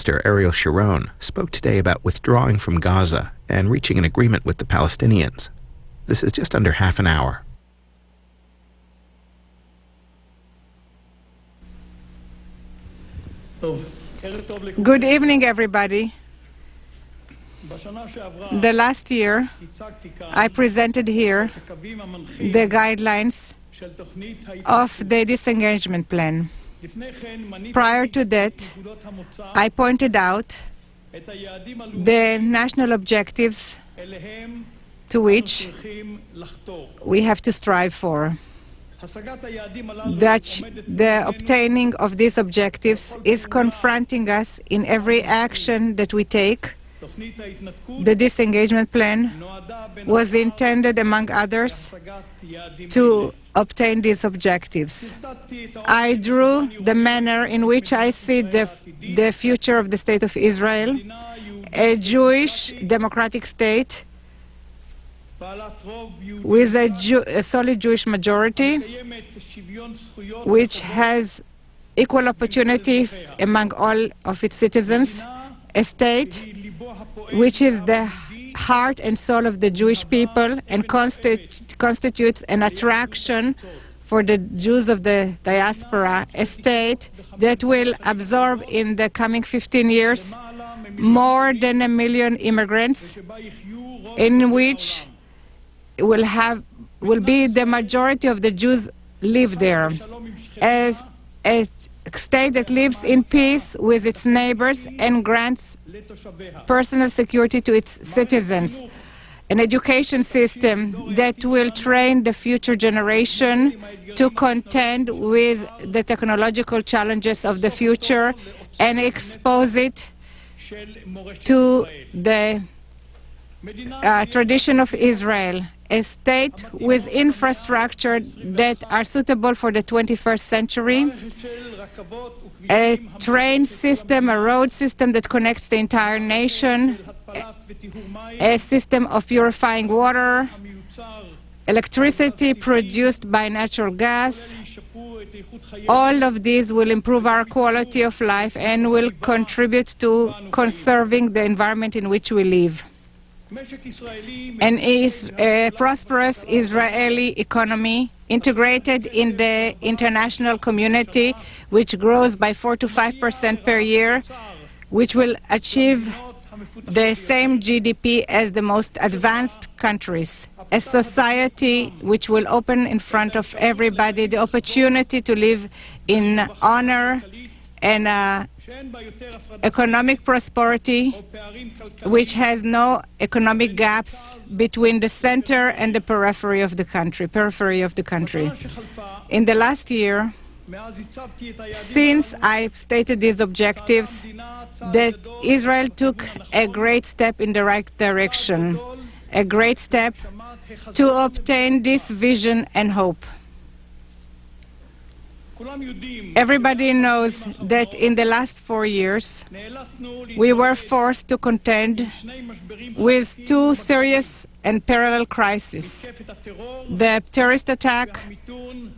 Minister Ariel Sharon spoke today about withdrawing from Gaza and reaching an agreement with the Palestinians. This is just under half an hour. Good evening, everybody. The last year, I presented here the guidelines of the disengagement plan. Prior to that, I pointed out the national objectives to which we have to strive for. That the obtaining of these objectives is confronting us in every action that we take. The disengagement plan was intended, among others, to obtain these objectives. I drew the manner in which I see the future of the State of Israel, a Jewish democratic state with a solid Jewish majority, which has equal opportunity among all of its citizens, a state which is the heart and soul of the Jewish people and constitutes an attraction for the Jews of the diaspora, a state that will absorb in the coming 15 years more than 1 million immigrants, in which will be the majority of the Jews live there, as a state that lives in peace with its neighbors and grants personal security to its citizens, an education system that will train the future generation to contend with the technological challenges of the future and expose it to the tradition of Israel, a state with infrastructure that are suitable for the 21st century, a train system, a road system that connects the entire nation, a system of purifying water, electricity produced by natural gas. All of these will improve our quality of life and will contribute to conserving the environment in which we live. And is a prosperous Israeli economy integrated in the international community, which grows by 4 to 5% per year, which will achieve the same GDP as the most advanced countries. A society which will open in front of everybody the opportunity to live in honor and economic prosperity, which has no economic gaps between the center and the periphery of the country. In the last year, since I stated these objectives, that Israel took a great step in the right direction, a great step to obtain this vision and hope. Everybody knows that in the last 4 years, we were forced to contend with 2 serious and parallel crises: the terrorist attack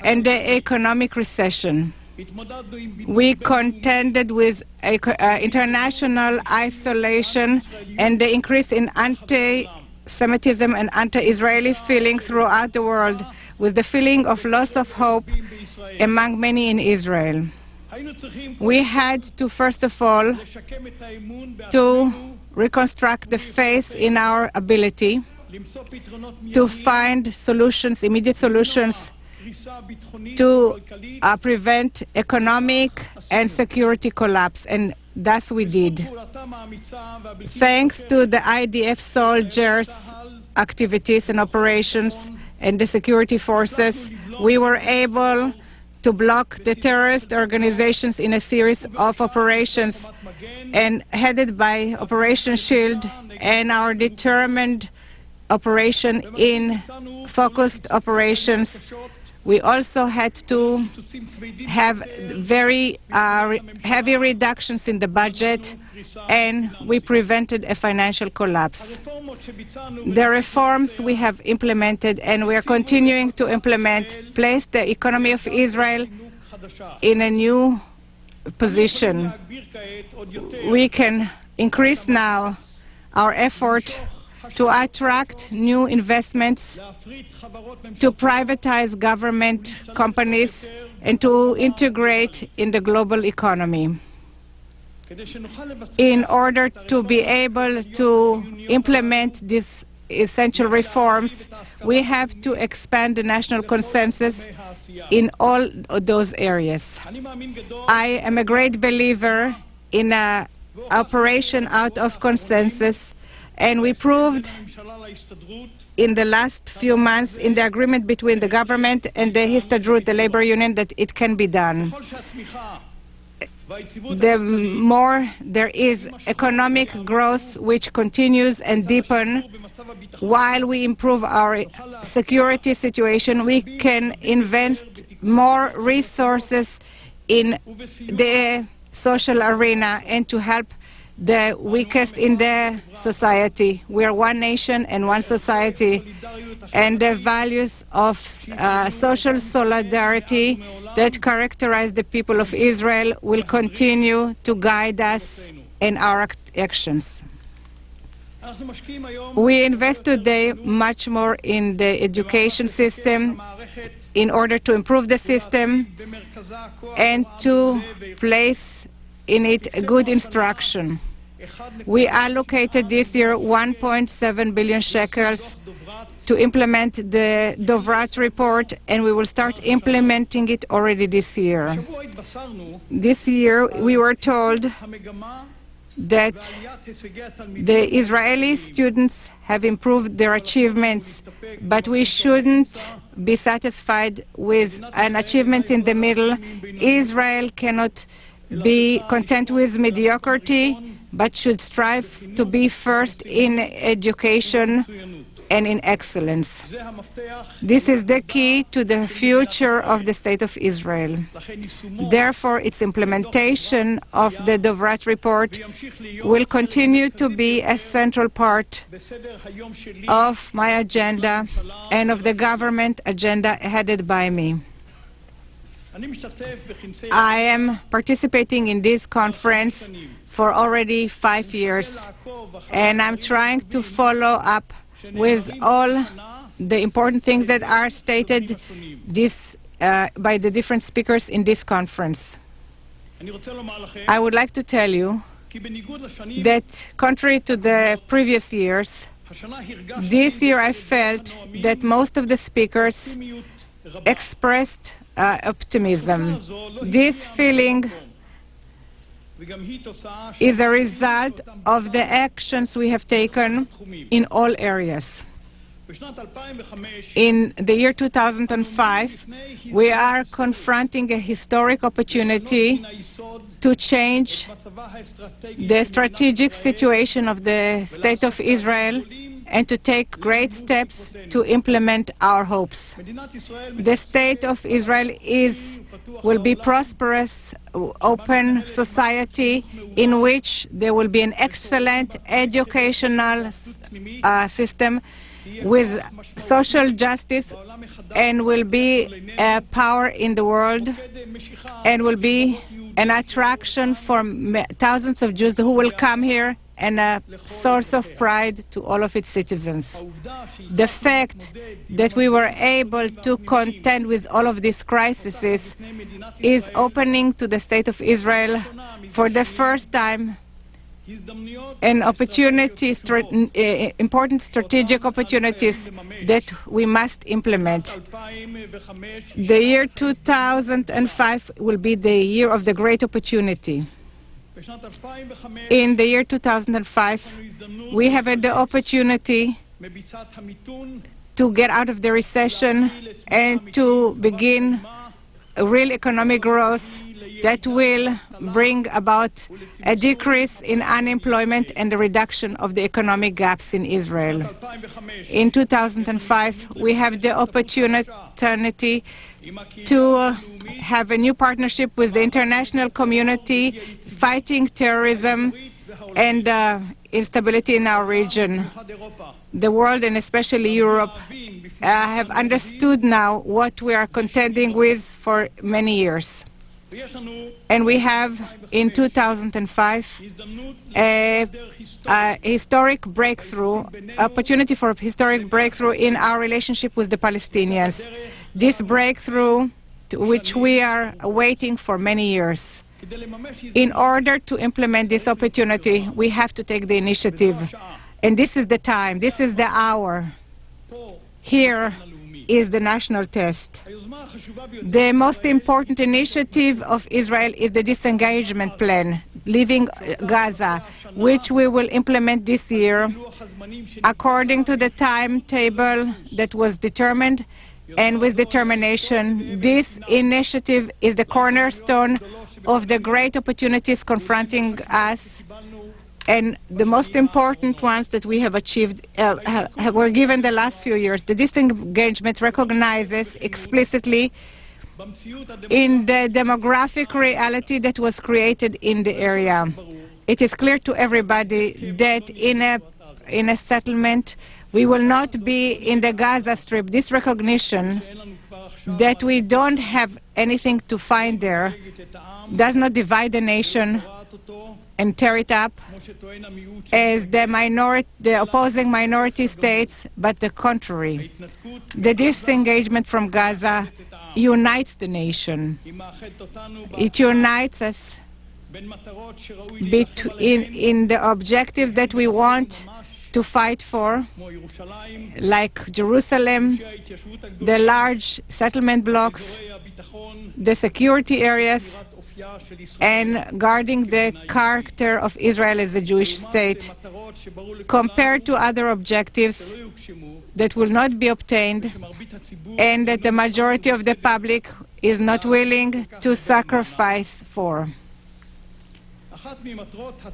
and the economic recession. We contended with international isolation and the increase in anti-Semitism and anti-Israeli feeling throughout the world, with the feeling of loss of hope among many in Israel. We had to, first of all, to reconstruct the faith in our ability to find solutions, immediate solutions, to prevent economic and security collapse, and thus we did. Thanks to the IDF soldiers' activities and operations and the security forces, we were able to block the terrorist organizations in a series of operations, and headed by Operation Shield and our determined operation in focused operations. We also had to have very heavy reductions in the budget, and we prevented a financial collapse. The reforms we have implemented and we are continuing to implement placed the economy of Israel in a new position. We can increase now our effort to attract new investments, to privatize government companies, and to integrate in the global economy. In order to be able to implement these essential reforms, we have to expand the national consensus in all of those areas. I am a great believer in an operation out of consensus, and we proved in the last few months in the agreement between the government and the Histadrut, the labor union, that it can be done. The more there is economic growth which continues and deepens, while we improve our security situation, we can invest more resources in the social arena and to help the weakest in the society. We are one nation and one society, and the values of social solidarity that characterize the people of Israel will continue to guide us in our actions. We invest today much more in the education system in order to improve the system and to place in it good instruction. We allocated this year 1.7 billion shekels to implement the Dovrat report, and we will start implementing it already this year. This year, we were told that the Israeli students have improved their achievements, but we shouldn't be satisfied with an achievement in the middle. Israel cannot be content with mediocrity, but should strive to be first in education and in excellence. This is the key to the future of the State of Israel. Therefore, its implementation of the Dovrat report will continue to be a central part of my agenda and of the government agenda headed by me. I am participating in this conference for already 5 years, and I'm trying to follow up with all the important things that are stated by the different speakers in this conference. I would like to tell you that, contrary to the previous years, this year I felt that most of the speakers expressed optimism. This feeling is a result of the actions we have taken in all areas. In the year 2005, we are confronting a historic opportunity to change the strategic situation of the State of Israel and to take great steps to implement our hopes. The State of Israel will be prosperous, open society in which there will be an excellent educational system with social justice, and will be a power in the world, and will be an attraction for thousands of Jews who will come here, and a source of pride to all of its citizens. The fact that we were able to contend with all of these crises is opening to the State of Israel for the first time an opportunity, important strategic opportunities that we must implement. The year 2005 will be the year of the great opportunity. In the year 2005, we have had the opportunity to get out of the recession and to begin a real economic growth that will bring about a decrease in unemployment and the reduction of the economic gaps in Israel. In 2005, we have the opportunity to have a new partnership with the international community, fighting terrorism and instability in our region. The world, and especially Europe, have understood now what we are contending with for many years. And we have, in 2005, a historic breakthrough, opportunity for a historic breakthrough in our relationship with the Palestinians. This breakthrough, which we are waiting for many years. In order to implement this opportunity, we have to take the initiative. And this is the time, this is the hour. Here is the national test. The most important initiative of Israel is the disengagement plan, leaving Gaza, which we will implement this year according to the timetable that was determined and with determination. This initiative is the cornerstone of the great opportunities confronting us, and the most important ones that we have achieved were given the last few years. The disengagement recognizes explicitly in the demographic reality that was created in the area. It is clear to everybody that in a settlement we will not be in the Gaza Strip. This recognition that we don't have anything to find there does not divide the nation and tear it up as the opposing minority states, but the contrary. The disengagement from Gaza unites the nation. It unites us in the objectives that we want to fight for, like Jerusalem, the large settlement blocks, the security areas, and guarding the character of Israel as a Jewish state, compared to other objectives that will not be obtained and that the majority of the public is not willing to sacrifice for.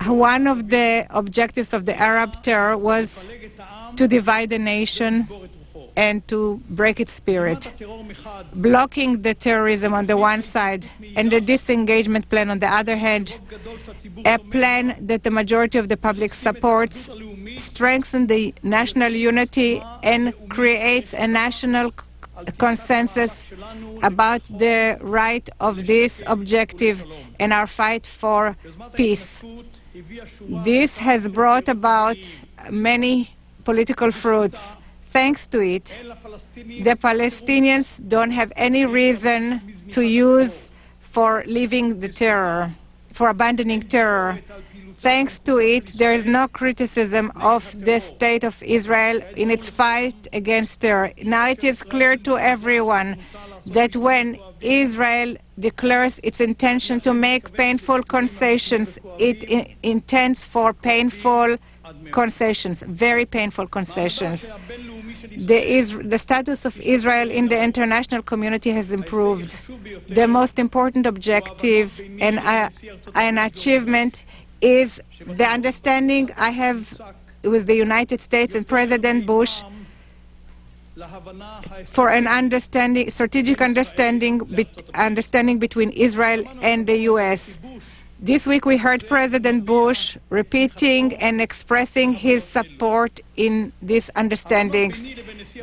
One of the objectives of the Arab terror was to divide the nation and to break its spirit, blocking the terrorism on the one side and the disengagement plan on the other hand, a plan that the majority of the public supports, strengthens the national unity and creates a national consensus about the right of this objective and our fight for peace. This has brought about many political fruits. Thanks to it, the Palestinians don't have any reason to use for leaving the terror, for abandoning terror. Thanks to it, there is no criticism of the state of Israel in its fight against terror. Now it is clear to everyone that when Israel declares its intention to make painful concessions, it intends for painful concessions, very painful concessions. The status of Israel in the international community has improved. The most important objective and an achievement is the understanding I have with the United States and President Bush for an understanding, strategic understanding between Israel and the U.S. This week we heard President Bush repeating and expressing his support in these understandings.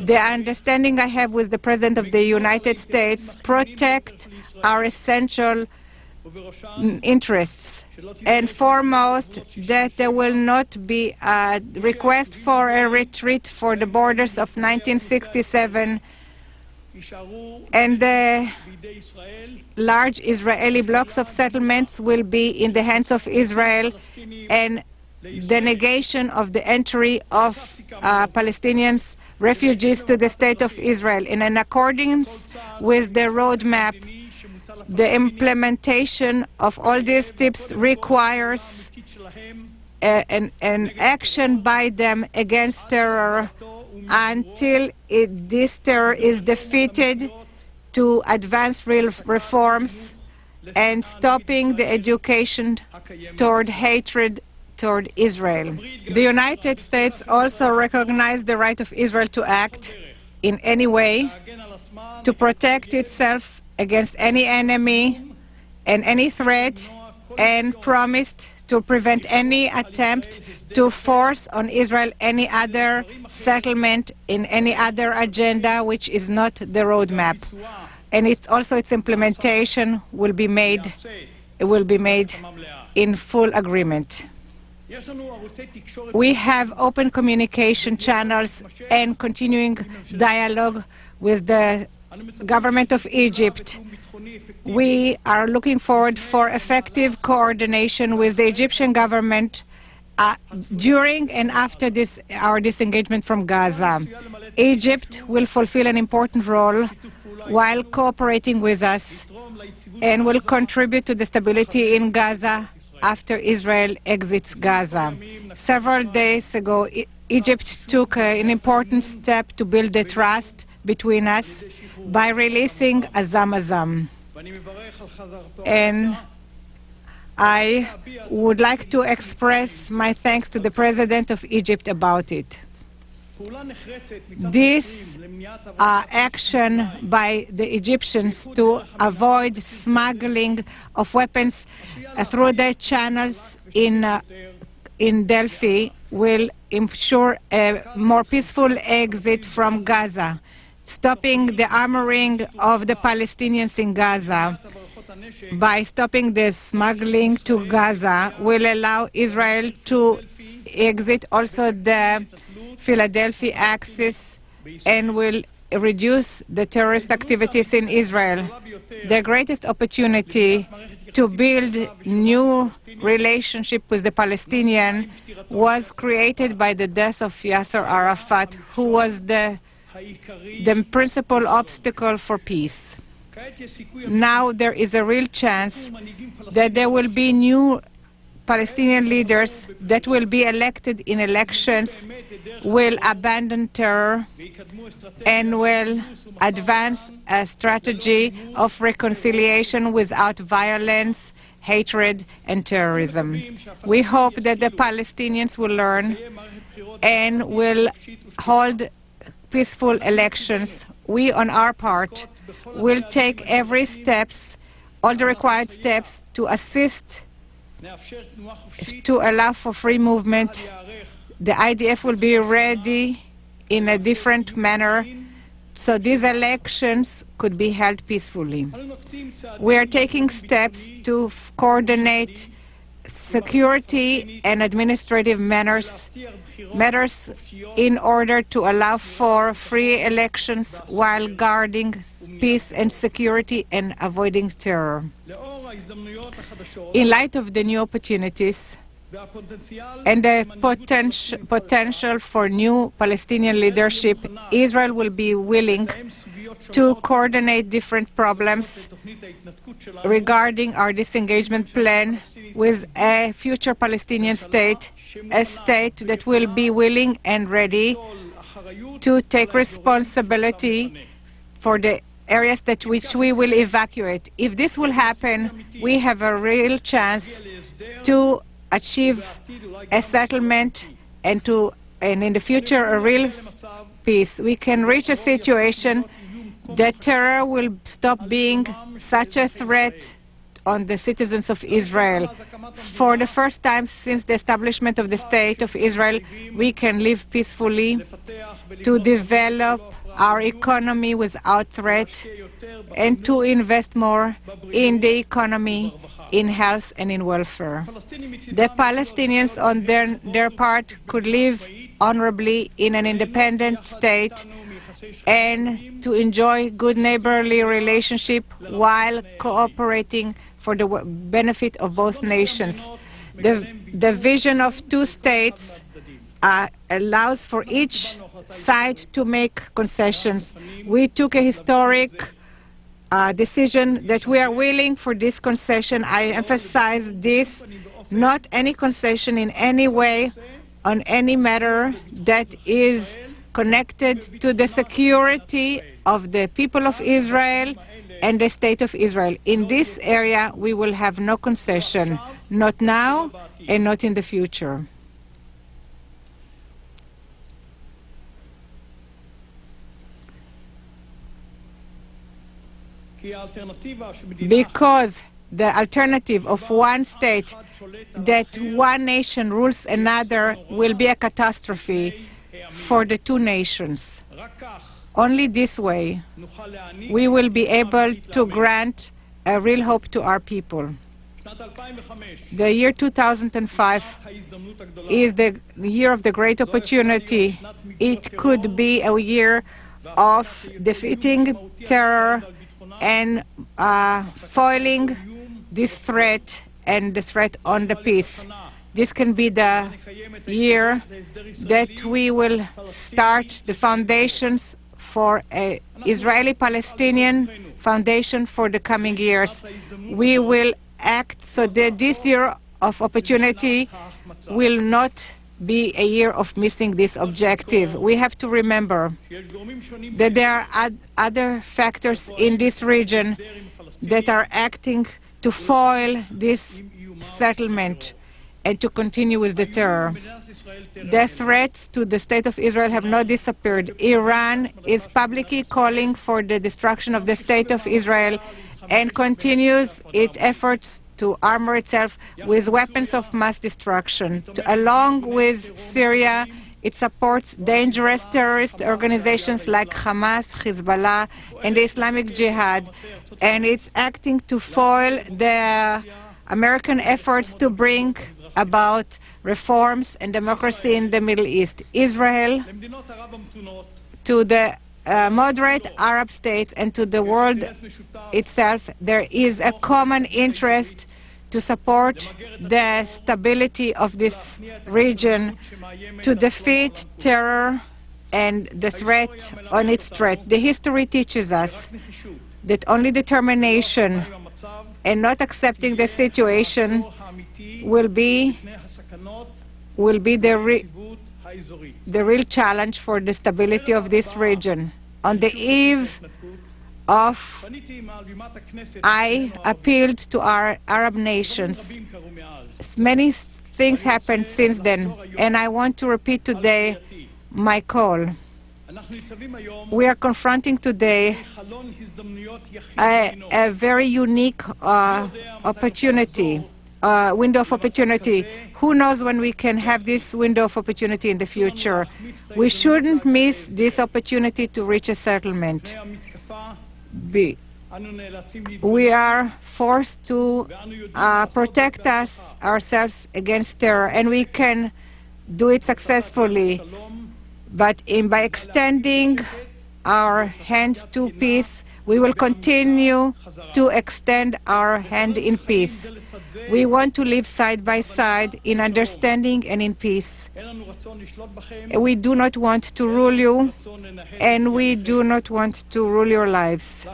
The understanding I have with the President of the United States protect our essential interests, and foremost that there will not be a request for a retreat for the borders of 1967 and the large Israeli blocks of settlements will be in the hands of Israel, and the negation of the entry of Palestinians refugees to the state of Israel. In accordance with the roadmap, the implementation of all these steps requires an action by them against terror until this terror is defeated, to advance real reforms and stopping the education toward hatred toward Israel. The United States also recognized the right of Israel to act in any way to protect itself against any enemy and any threat, and promised to prevent any attempt to force on Israel any other settlement in any other agenda which is not the roadmap. and its implementation will be made in full agreement. We have open communication channels and continuing dialogue with the government of Egypt. We are looking forward for effective coordination with the Egyptian government during and after our disengagement from Gaza. Egypt will fulfill an important role while cooperating with us and will contribute to the stability in Gaza after Israel exits Gaza. Several days ago, Egypt took an important step to build the trust between us by releasing Azam. And I would like to express my thanks to the President of Egypt about it. This action by the Egyptians to avoid smuggling of weapons through their channels in Delphi will ensure a more peaceful exit from Gaza, stopping the armoring of the Palestinians in Gaza. By stopping the smuggling to Gaza will allow Israel to exit also the Philadelphia axis and will reduce the terrorist activities in Israel. The greatest opportunity to build new relationship with the Palestinians was created by the death of Yasser Arafat, who was the principal obstacle for peace. Now there is a real chance that there will be new Palestinian leaders that will be elected in elections, will abandon terror, and will advance a strategy of reconciliation without violence, hatred, and terrorism. We hope that the Palestinians will learn and will hold peaceful elections. We, on our part, will take all the required steps to assist, to allow for free movement. The IDF will be ready in a different manner so these elections could be held peacefully. We are taking steps to coordinate security and administrative matters in order to allow for free elections while guarding peace and security and avoiding terror. In light of the new opportunities and the potential for new Palestinian leadership, Israel will be willing to coordinate different problems regarding our disengagement plan with a future Palestinian state, a state that will be willing and ready to take responsibility for the areas which we will evacuate. If this will happen, we have a real chance to achieve a settlement and in the future a real peace. We can reach a situation that terror will stop being such a threat on the citizens of Israel. For the first time since the establishment of the State of Israel, we can live peacefully, to develop our economy without threat, and to invest more in the economy, in health and in welfare. The Palestinians, on their part, could live honorably in an independent state and to enjoy good neighborly relationship while cooperating for the benefit of both nations. The vision of two states allows for each side to make concessions. We took a historic decision that we are willing for this concession. I emphasize this, not any concession in any way on any matter that is connected to the security of the people of Israel and the State of Israel. In this area, we will have no concession, not now and not in the future. Because the alternative of one state, that one nation rules another, will be a catastrophe for the two nations. Only this way we will be able to grant a real hope to our people. The year 2005 is the year of the great opportunity. It could be a year of defeating terror and foiling this threat and the threat on the peace. This can be the year that we will start the foundations for an Israeli-Palestinian foundation for the coming years. We will act so that this year of opportunity will not be a year of missing this objective. We have to remember that there are other factors in this region that are acting to foil this settlement and to continue with the terror. The threats to the state of Israel have not disappeared. Iran is publicly calling for the destruction of the state of Israel and continues its efforts to armor itself with weapons of mass destruction. Along with Syria, it supports dangerous terrorist organizations like Hamas, Hezbollah, and the Islamic Jihad, and it's acting to foil the American efforts to bring about reforms and democracy in the Middle East. Israel, to the moderate Arab states and to the world itself, there is a common interest to support the stability of this region, to defeat terror and the threat on its threat. The history teaches us that only determination and not accepting the situation will be the real challenge for the stability of this region. On the eve of, I appealed to our Arab nations. Many things happened since then, and I want to repeat today my call. We are confronting today a very unique opportunity, window of opportunity. Who knows when we can have this window of opportunity in the future? We shouldn't miss this opportunity to reach a settlement. We are forced to protect ourselves against terror, and we can do it successfully. But by extending our hand to peace, we will continue to extend our hand in peace. We want to live side by side in understanding and in peace. We do not want to rule you, and we do not want to rule your lives.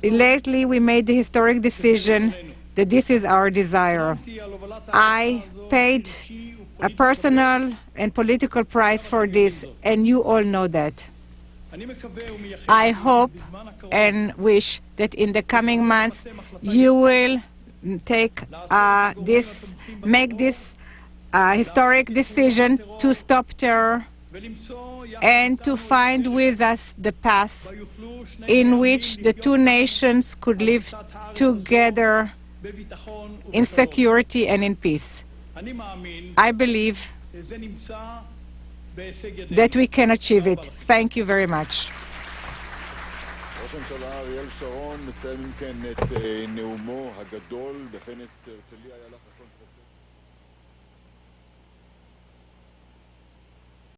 Lately, we made the historic decision that this is our desire. I paid a personal and political price for this, and you all know that. I hope and wish that in the coming months you will make this historic decision to stop terror and to find with us the path in which the two nations could live together in security and in peace. I believe that we can achieve it. Thank you very much. ראש הממשלה אריאל שרון מסיים כן את נאומו הגדול בכנס הרצליה.